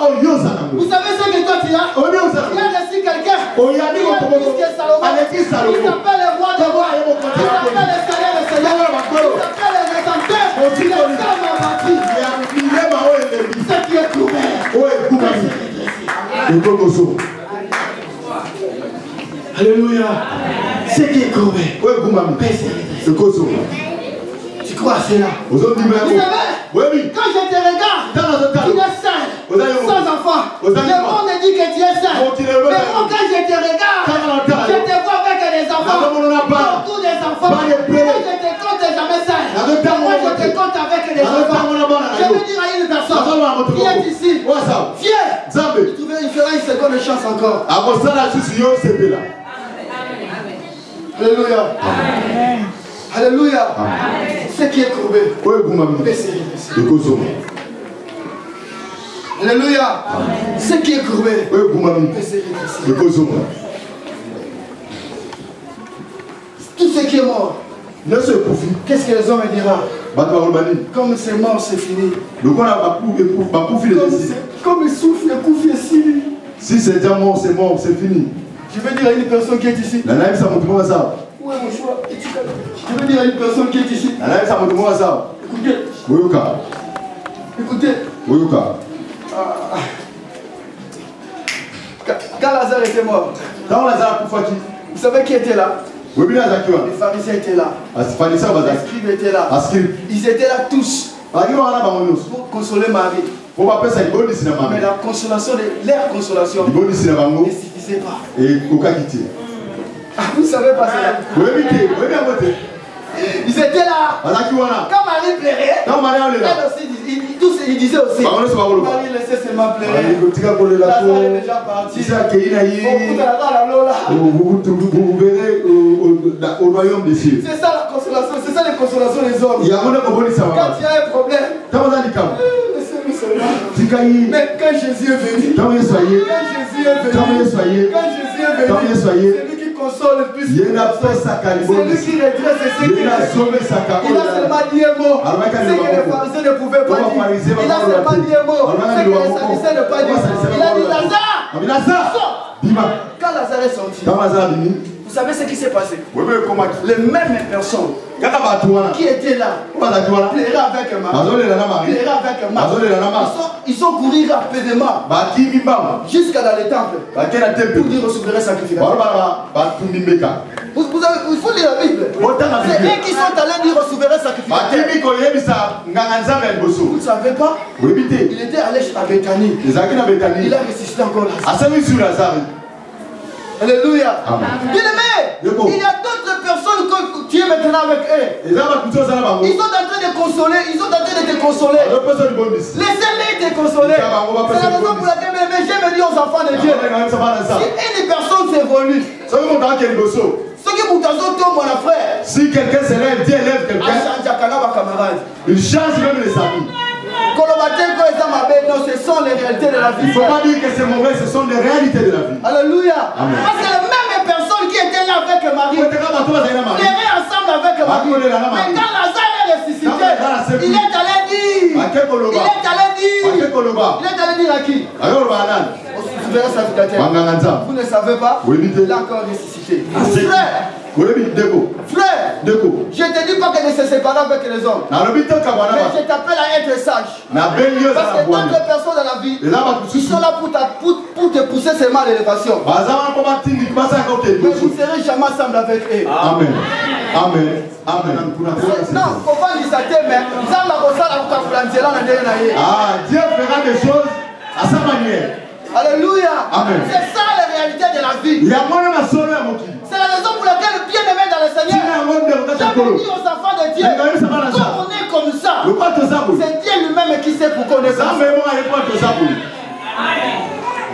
vous savez ce que toi tu as? Il y a reçu quelqu'un qui est plus que Salomon. Il s'appelle le roi de rois. Il s'appelle le Seigneur de seigneurs. Il s'appelle le rédempteur. Il est tellement bâti. Ce qui est couvert. Alléluia. Ce qui est couvert. Tu crois à cela? Vous savez, quand je te regarde, tu es seul, sans enfant. Le monde dit que tu es seul. Mais moi, quand je te regarde, je te vois avec des enfants. Beaucoup des enfants. Moi, je ne te compte jamais seul. Moi, je te compte avec des enfants. Je veux dire à une personne qui est ici, viens. Il fera une seconde chance encore. Alléluia. Alléluia. Ce qui est courbé. Alléluia. Ce qui est courbé. Tout ce qui est mort. Qu'est-ce que les hommes diront? Comme c'est mort, c'est fini. Comme il souffle, le coup est fini. Si c'est déjà mort, c'est fini. Je veux dire à une personne qui est ici. Où est mon choix? Je veux dire à une personne qui est ici. Écoutez. Écoutez. Quand Lazare était mort, vous savez qui était là? Les pharisiens étaient là. Les scribes étaient là. Ils étaient là tous pour consoler Marie. Mais la consolation, leur consolation ne suffisait pas. Vous ne savez pas cela? Ils étaient là. Quand Marie pleurait, elle aussi, ils disaient aussi, Marie laissait seulement pleurer. Lazare est déjà parti. Vous verrez au royaume des cieux. C'est ça la consolation, c'est ça les consolations des hommes. Quand il y a un problème, laissez-nous seulement. Mais quand Jésus est venu, c'est lui qui console le plus. C'est lui qui redresse ce qui est. Il a seulement dit un mot. Ce que les pharisiens ne pouvaient pas dire. Il a seulement dit un mot. Ce que les sadducéens ne pouvaient pas dire. Il a dit Lazare. Quand Lazare est sorti, vous savez ce qui s'est passé? Les mêmes personnes qui étaient là plairaient avec Marie. Ils sont courus rapidement jusqu'à dans les temples pour dire recevrez sacrificateur. Il faut lire la Bible. C'est eux qui sont allés dire recevrez sacrificateur. Vous ne savez pas? Il était allé à Bethanie. Il a ressuscité encore Lazare. Alléluia. Bien-aimé, il y a d'autres personnes que tu es maintenant avec eux. Ils sont en train de consoler. Ils sont en train de te consoler. Laissez-les te consoler. C'est la raison pour laquelle j'aime dire aux enfants de Dieu. Si une personne s'évolue, ce qui vous tombe, mon frère. Si quelqu'un se lève, Dieu lève quelqu'un. Il change même les amis. Non, ce sont les réalités de la vie. Il ne faut pas dire que c'est mauvais, ce sont les réalités de la vie. Alléluia. Amen. Parce que les mêmes personnes qui étaient là avec Marie pleuraient ensemble avec Marie. Mais quand Lazare est ressuscité, il est allé dire. Il est allé dire à qui? Vous ne savez pas? Il a encore ressuscité. Frère, je ne te dis pas que de se séparer avec les hommes. Mais je t'appelle à être sage. Parce que d'autres personnes dans la vie, ils sont là pour pour te pousser seulement à l'élévation. Mais vous ne serez jamais ensemble avec eux. Amen. Amen. Amen. Non, on va lui sater, mais Dieu fera des choses à sa manière. Alléluia. Amen. C'est ça la réalité de la vie. C'est la raison pour laquelle le bien-aimé dans le Seigneur, j'avais dit aux enfants de Dieu, comme on est comme ça, c'est Dieu lui-même qui sait pourquoi on est comme ça.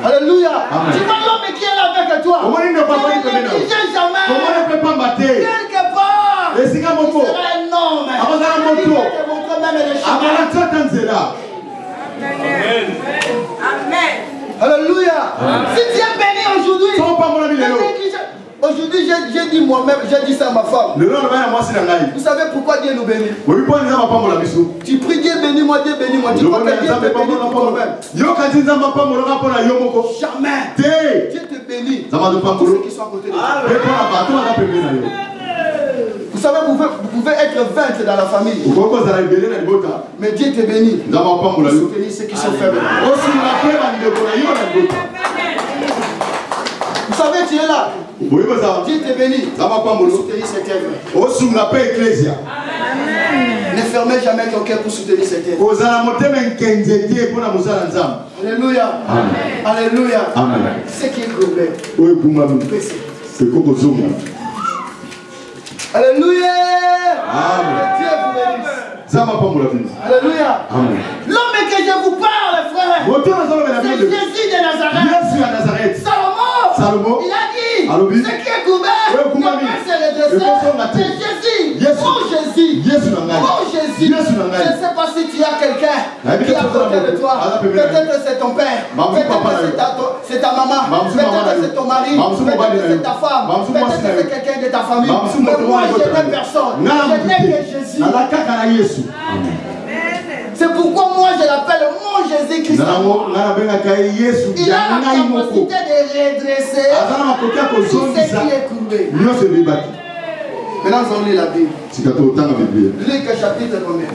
Alléluia. Tu vois l'homme qui est là avec toi. Il ne néglige jamais. Quelque part, il sera un homme. Il va te montrer même les chemins. Amen. Amen. Alléluia. Si tu es béni aujourd'hui, aujourd'hui j'ai dit moi-même, j'ai dit ça à ma femme. Vous savez pourquoi Dieu nous bénit? Tu pries Dieu bénis-moi, Dieu bénis-moi. Tu crois que Dieu te bénit pour toi-même? Jamais. Dieu te bénit. Tous ceux qui sont à côté de toi. Vous savez, vous pouvez être 20 dans la famille. Mais Dieu te bénit. Pour soutenir ceux qui sont faibles. Vous savez, tu es là. Dieu te bénit. Pour soutenir cette œuvre. Ne fermez jamais ton cœur pour soutenir cette œuvre. Alléluia. Alléluia. Ce qui est courbé. Alléluia. Dieu vous bénisse. Alléluia. L'homme que je vous parle, frère, c'est Jésus de Nazareth. Salomon, il a dit, ce qui est couvert, ne peut se redresser. C'est Jésus. Oh Jésus. Oh Jésus. Je ne sais pas si tu as quelqu'un qui est à côté de toi. Peut-être c'est ton père. Peut-être c'est ta maman. Peut-être c'est ton mari. Peut-être c'est ta femme. Peut-être c'est quelqu'un de ta famille. Mais moi, je n'ai personne. Je n'ai que Jésus. C'est pourquoi moi je l'appelle mon Jésus-Christ. Il a la capacité de redresser tout ce qui est courbé. Maintenant, nous allons lire la Bible. Luc chapitre combien?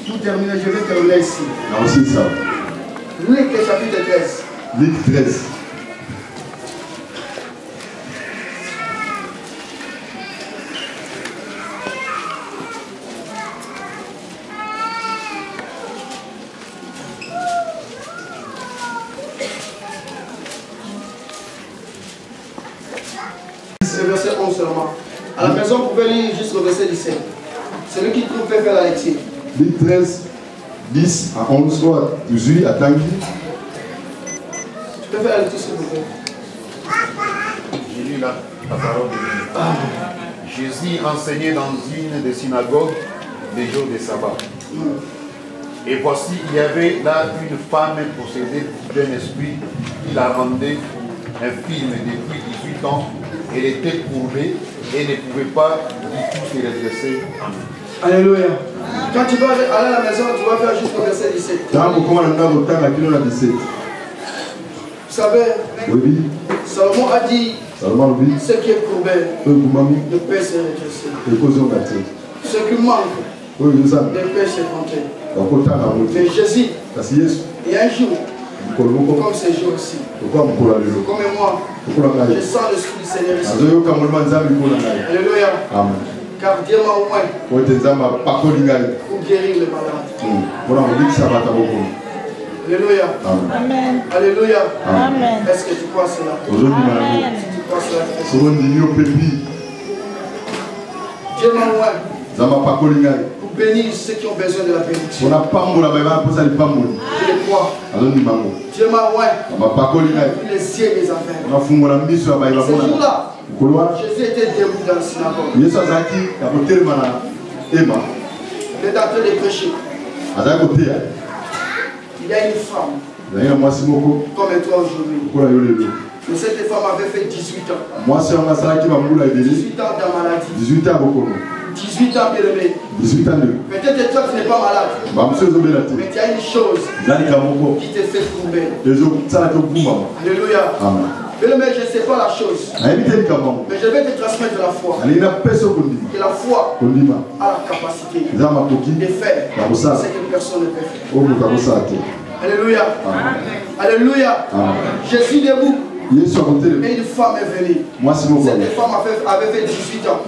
Tout terminé, je vais terminer ici. Luc chapitre 13. Luc 13. C'est le verset 11 seulement. À la maison, vous pouvez lire jusqu'au verset 17. Celui qui trouve peut faire la lecture. Luc 13, 10 à 11, soit 18 à 30. Tu peux faire la lecture s'il vous plaît. J'ai lu la parole de Dieu. Jésus enseignait dans une des synagogues des jours de sabbat. Et voici, il y avait là une femme possédée d'un esprit qui la rendait infirme depuis 18 ans. Elle était courbée et ne pouvait pas du tout se redresser. Alléluia. Quand tu vas aller à la maison, tu vas faire jusqu'au verset 17. Vous savez, Salomon a dit ce qui est courbé ne peut se redresser. Ce qui manque ne peut se compter. Mais Jésus, il y a un jour, comme ce jour aussi, comme moi, je sens l'esprit du Seigneur ici. Alléluia. Car Dieu m'a oint pour guérir les malades. Alléluia. Amen. Alléluia. Amen. Est-ce que tu crois cela? Amen. Si tu crois cela, Dieu m'a oint pour bénir ceux qui ont besoin de la bénédiction. Je le crois. Dieu m'a oint pour les yeux des aveugles. Ce jour-là, Jésus était debout dans la synagogue. Il est en train de prêcher. Il y a une femme comme toi aujourd'hui. Mais cette femme avait fait 18 ans. 18 ans de maladie. 18 ans bien aimé. Peut-être toi tu n'es pas malade. Mais tu as une chose qui te fait courber. Alléluia. Mais je ne sais pas la chose. Mais je vais te transmettre la foi. Que la foi a la capacité de faire ce que personne ne peut faire. Alléluia. Alléluia. Jésus debout. Et une femme est venue. Cette femme avait fait 18 ans.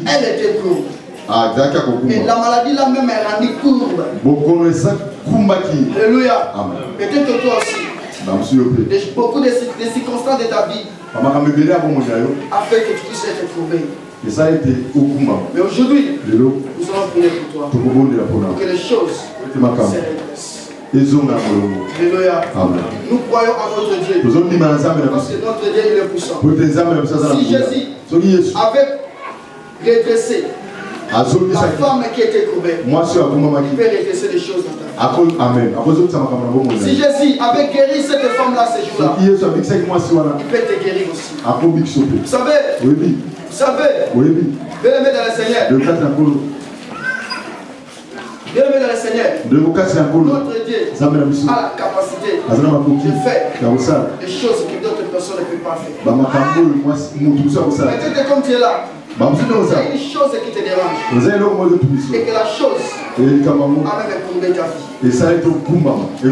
Elle était courbe. Et la maladie là même est rendue courbe. Alléluia. Peut-être toi aussi. Beaucoup de circonstances de ta vie a fait que tu puisses être courbé. Mais aujourd'hui, nous allons prier pour toi. Pour que les choses se redressent. Alléluia. Nous croyons en notre Dieu. Parce que notre Dieu il est puissant. Si Jésus avait redressé la femme qui était courbée, il peut redresser les choses dans ta vie. Si Jésus avait guéri cette femme-là ce jour-là, il peut te guérir aussi. Vous savez, bien-aimé dans le Seigneur, bien-aimé dans le Seigneur, notre Dieu a la capacité de faire des choses que d'autres personnes ne peuvent pas faire. Peut-être comme tu es là, il y a une chose qui te dérange et que la chose a même écourbé ta vie.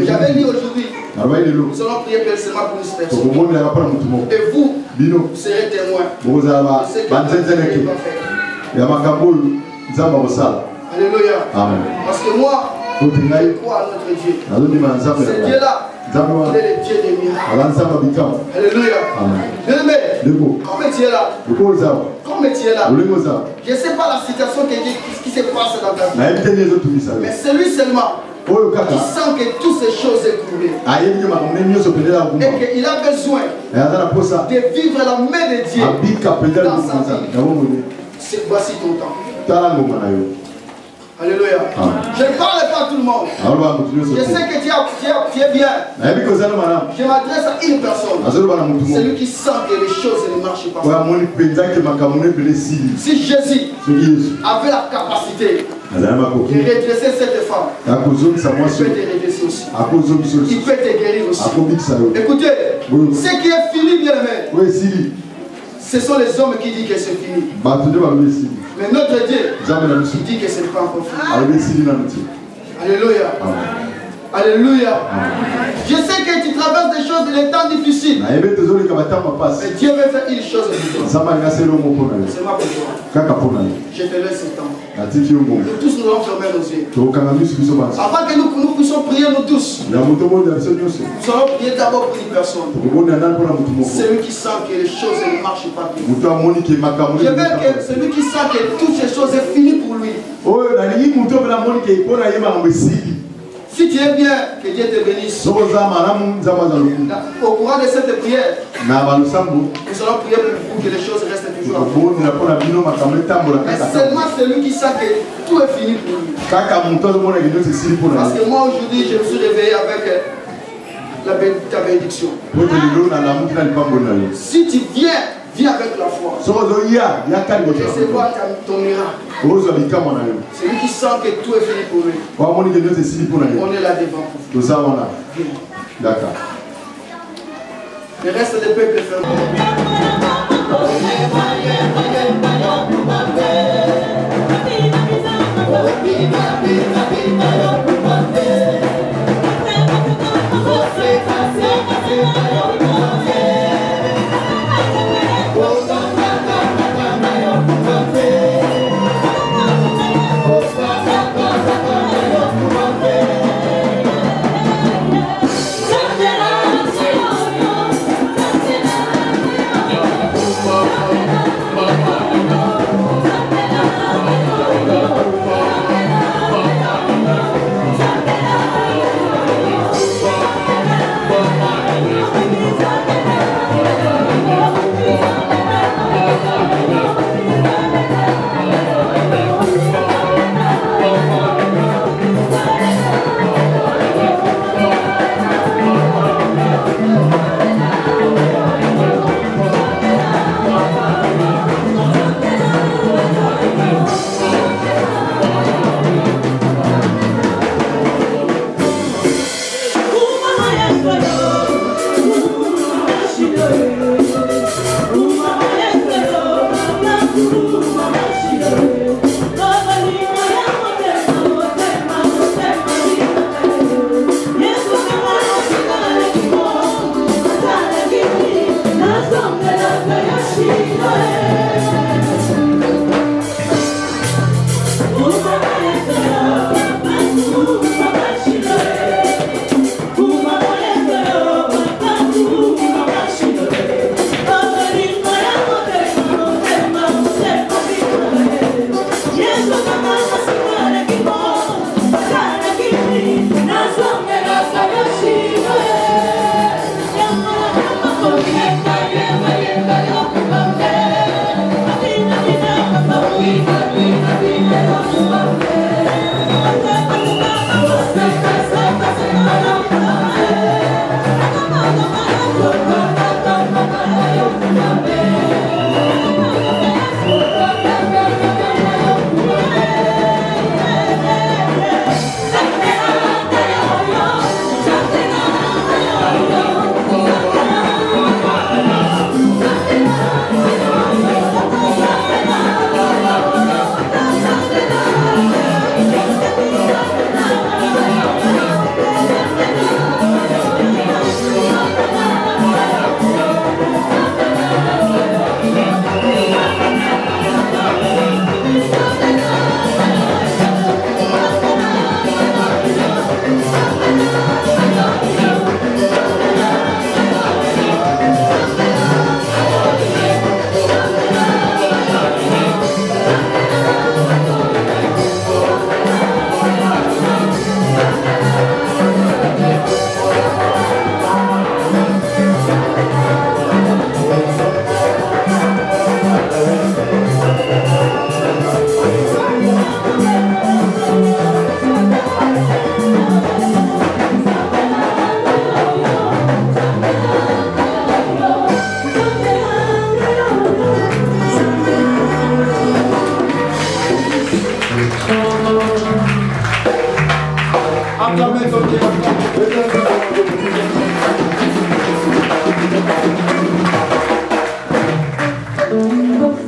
J'avais dit aujourd'hui, nous allons prier personnellement pour une personne. Et vous serez témoins de ce que Dieu va faire. Alléluia. Parce que moi, je crois à notre Dieu. Ce Dieu-là, il est le Dieu des miracles. Alléluia. Bien-aimé, comme tu es là, je ne sais pas la situation qui se passe dans ta vie. Mais c'est lui seulement qui sent que toutes ces choses sont courbées. Et qu'il a besoin de vivre la main de Dieu dans sa vie. Voici ton temps. Alléluia. Je ne parle pas à tout le monde. Je sais que tu es bien. Je m'adresse à une personne. Celui qui sent que les choses ne marchent pas. Si Jésus avait la capacité de redresser cette femme, il peut te redresser aussi. Il peut te guérir aussi. Écoutez, ce qui est fini, bien aimé, ce sont les hommes qui disent que c'est fini. Mais notre Dieu, il dit que ce n'est pas encore fini. Alléluia. Alléluia. Je sais que tu traverses des choses, des temps difficiles. Mais Dieu veut faire une chose pour toi. C'est ma pour toi. Je te laisse ce temps. Nous tous nous allons fermer nos yeux. Avant que nous puissions prier nous tous, nous allons prier d'abord pour une personne. Celui qui sent que les choses ne marchent pas bien. Je veux que celui qui sent que toutes ces choses sont finies pour lui. Si tu es bien, que Dieu te bénisse. Au courant de cette prière, nous allons prier pour que les choses restent toujours. Mais seulement celui qui sait que tout est fini pour lui. Parce que moi aujourd'hui, je me suis réveillé avec ta bénédiction. Si tu viens avec la foi. Recevoir ton miracle. Celui qui sent que tout est fini pour lui. On est là devant. D'accord. Le reste des peuples fermés.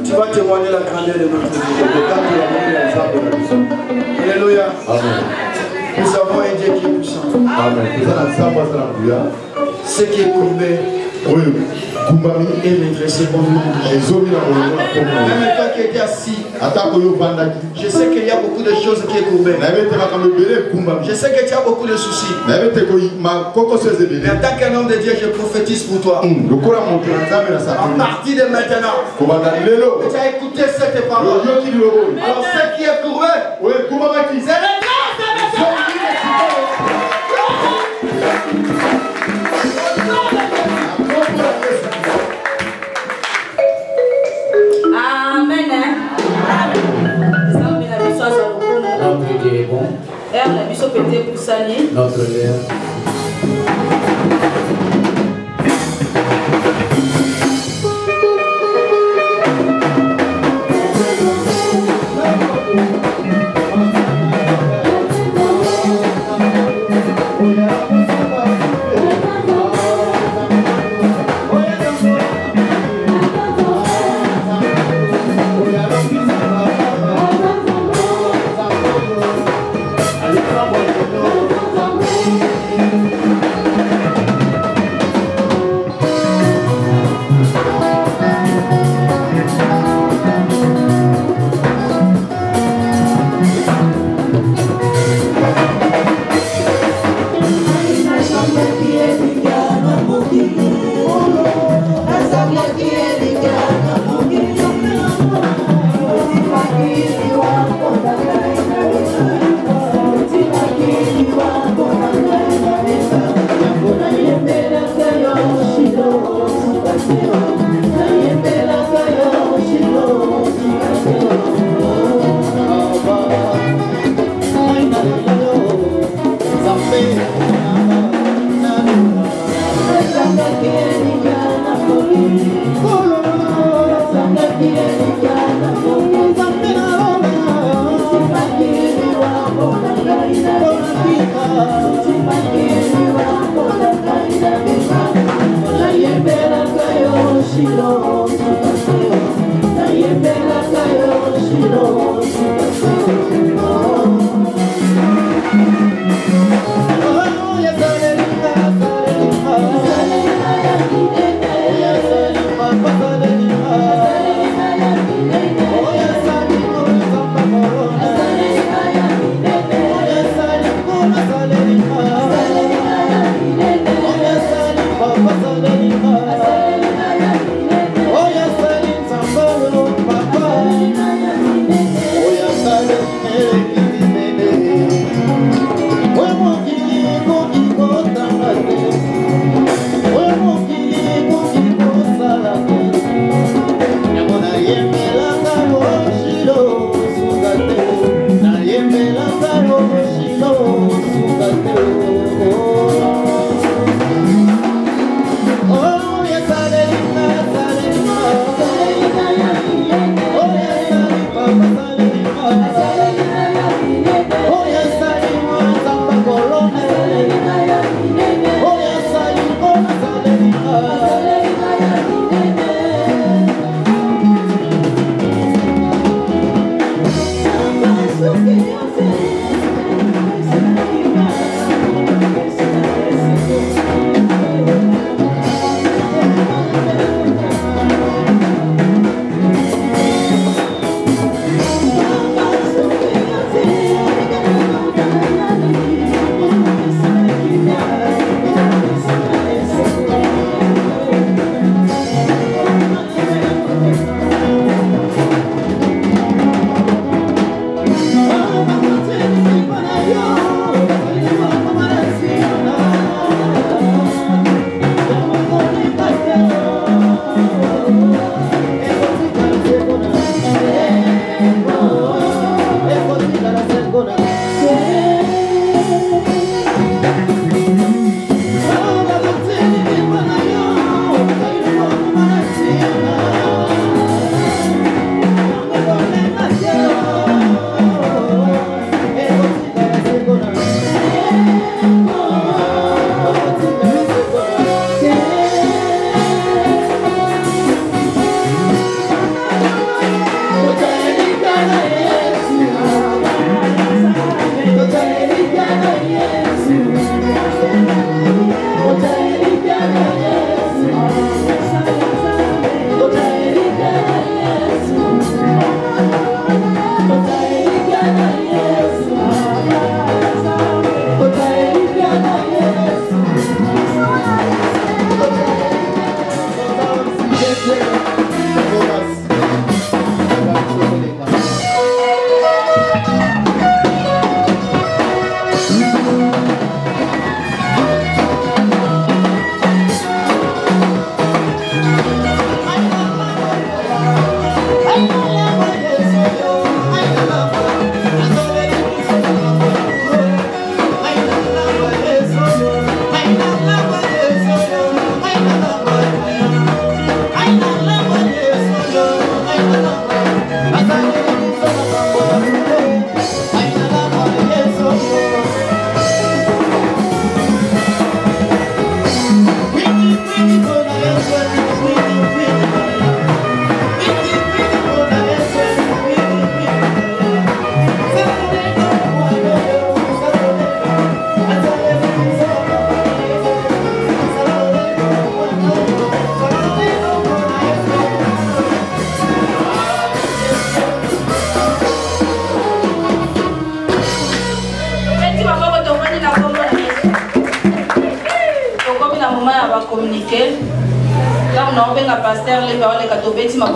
Tu vas témoigner la grandeur de notre Dieu. Alléluia. Amen. Nous avons un Dieu qui est puissant. Amen. Ce qui est courbé et redressé au nom de Jésus. Même toi qui étais assis, je sais qu'il y a beaucoup de choses qui est courbées. Je sais que tu as beaucoup de soucis. Mais en tant qu'un homme de Dieu, je prophétise pour toi. En partie de maintenant, tu as écouté cette parole. Alors ce qui est courbé, c'est le Amen. Notre Dieu est bon. Notre Père. va communiquer. Là, on a un pasteur, les paroles, les catobétis, ma